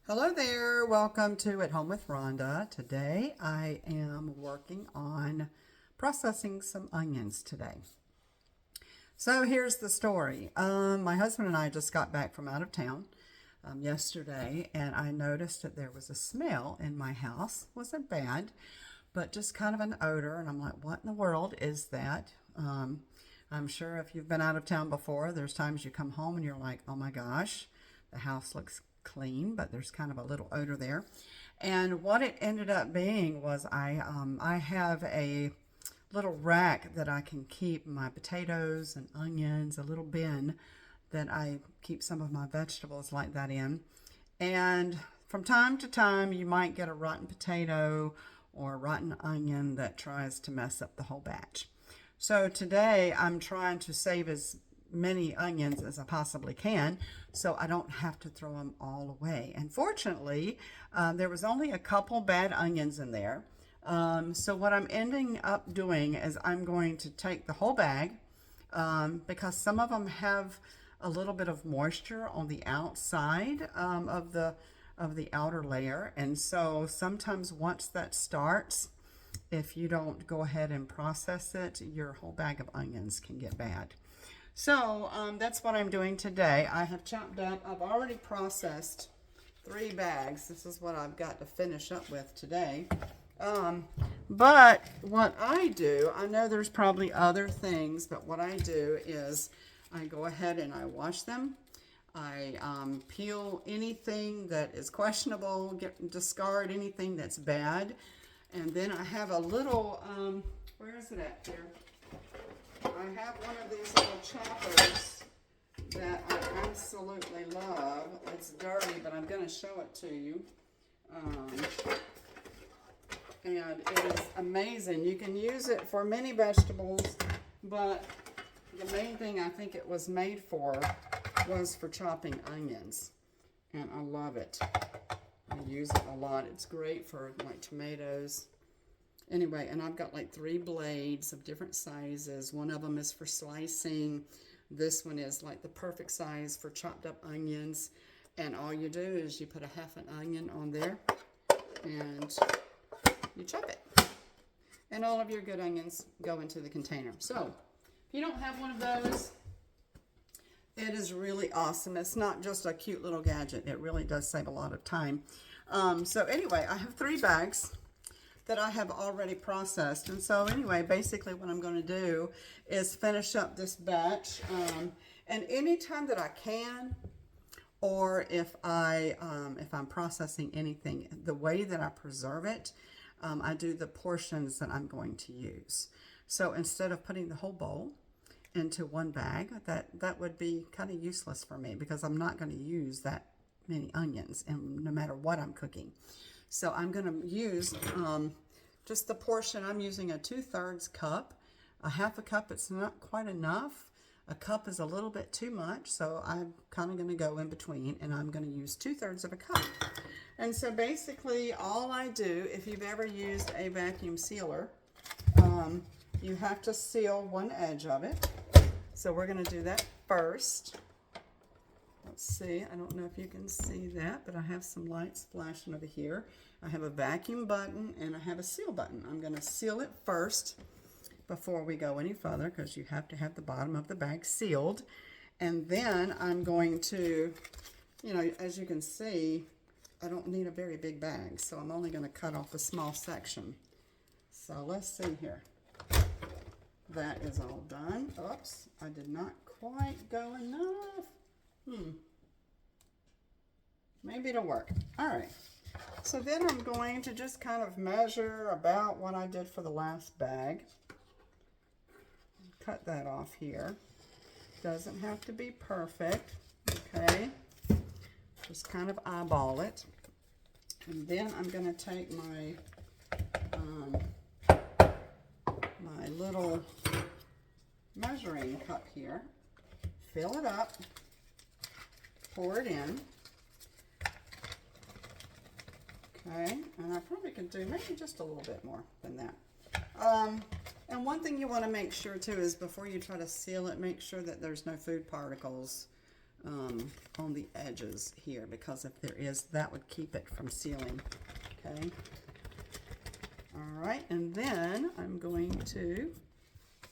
Hello there, welcome to At Home with Rhonda. Today I am working on processing some onions today. So here's the story. My husband and I just got back from out of town yesterday, and I noticed that there was a smell in my house. Wasn't bad, but just kind of an odor, and I'm like, what in the world is that? I'm sure if you've been out of town before, there's times you come home and you're like, oh my gosh, the house looks clean, but there's kind of a little odor there. And what it ended up being was I have a little rack that I can keep my potatoes and onions, a little bin that I keep some of my vegetables like that in. And from time to time, you might get a rotten potato or a rotten onion that tries to mess up the whole batch. So today I'm trying to save as many onions as I possibly can so I don't have to throw them all away. And fortunately, there was only a couple bad onions in there. So what I'm ending up doing is I'm going to take the whole bag because some of them have a little bit of moisture on the outside of the outer layer. And so sometimes once that starts, if you don't go ahead and process it, your whole bag of onions can get bad. So that's what I'm doing today. I have chopped up, I've already processed 3 bags. This is what I've got to finish up with today. But what I do, I know there's probably other things, but what I do is I go ahead and I wash them. I peel anything that is questionable, discard anything that's bad. And then I have a little, where is it at here? I have one of these little choppers that I absolutely love. It's dirty, but I'm going to show it to you. And it is amazing. You can use it for many vegetables, but the main thing I think it was made for was for chopping onions. And I love it. I use it a lot. It's great for like tomatoes. Anyway, and I've got like 3 blades of different sizes. One of them is for slicing. This one is like the perfect size for chopped up onions. And all you do is you put a half an onion on there and you chop it. And all of your good onions go into the container. So if you don't have one of those, it is really awesome. It's not just a cute little gadget. It really does save a lot of time. So anyway, I have 3 bags that I have already processed. And so anyway, basically what I'm going to do is finish up this batch. And anytime that I can, or if I'm processing anything, the way that I preserve it, I do the portions that I'm going to use. So instead of putting the whole bowl into one bag, that would be kind of useless for me because I'm not going to use that many onions, and no matter what I'm cooking. So I'm going to use just the portion. I'm using a 2/3 cup. A half a cup, it's not quite enough. A cup is a little bit too much, so I'm kind of going to go in between, and I'm going to use 2/3 of a cup. And so basically all I do, if you've ever used a vacuum sealer, you have to seal one edge of it. So we're going to do that first. Let's see, I don't know if you can see that, but I have some lights flashing over here. I have a vacuum button and I have a seal button. I'm going to seal it first before we go any further because you have to have the bottom of the bag sealed. And then I'm going to, as you can see, I don't need a very big bag, so I'm only going to cut off a small section. So let's see here. That is all done. Oops, I did not quite go enough. Maybe it'll work. All right. So then I'm going to just kind of measure about what I did for the last bag. Cut that off here. Doesn't have to be perfect. Okay. Just kind of eyeball it. And then I'm going to take my my little measuring cup here, fill it up, pour it in. Okay, and I probably could do maybe just a little bit more than that. And one thing you want to make sure too is before you try to seal it, make sure that there's no food particles on the edges here, because if there is, that would keep it from sealing. Okay. All right, and then I'm going to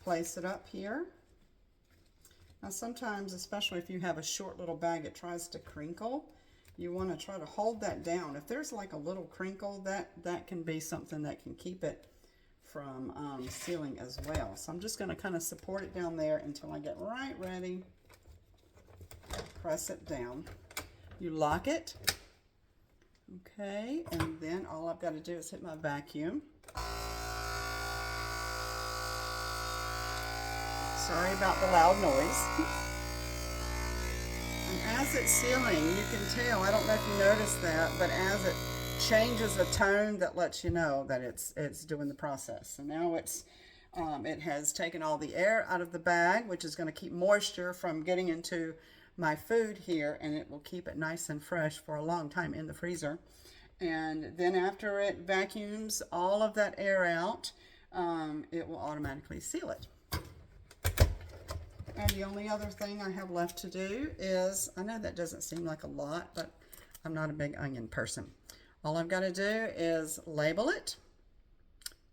place it up here. Now sometimes, especially if you have a short little bag, it tries to crinkle. You want to try to hold that down. If there's like a little crinkle, that can be something that can keep it from sealing as well. So I'm just going to kind of support it down there until I get right ready. Press it down. You lock it. Okay, and then all I've got to do is hit my vacuum. Sorry about the loud noise. And as it's sealing, you can tell, I don't know if you noticed that, but as it changes a tone, that lets you know that it's doing the process. So now it has taken all the air out of the bag, which is going to keep moisture from getting into my food here, and it will keep it nice and fresh for a long time in the freezer. And then after it vacuums all of that air out, it will automatically seal it. And the only other thing I have left to do is, I know that doesn't seem like a lot, but I'm not a big onion person. All I've got to do is label it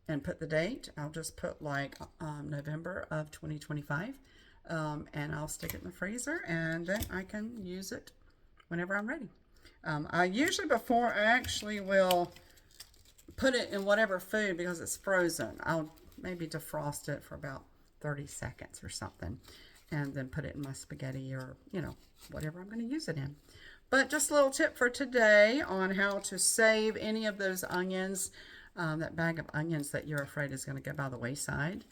and put the date. I'll just put like November of 2025, and I'll stick it in the freezer, and then I can use it whenever I'm ready. I usually, before I actually will put it in whatever food, because it's frozen, I'll maybe defrost it for about 30 seconds or something, and then put it in my spaghetti or, you know, whatever I'm going to use it in. But just a little tip for today on how to save any of those onions, that bag of onions that you're afraid is going to go by the wayside.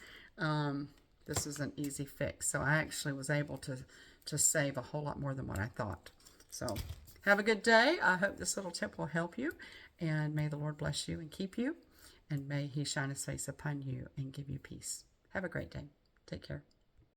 This is an easy fix. So I actually was able to save a whole lot more than what I thought. So have a good day. I hope this little tip will help you, and may the Lord bless you and keep you, and may He shine His face upon you and give you peace. Have a great day. Take care.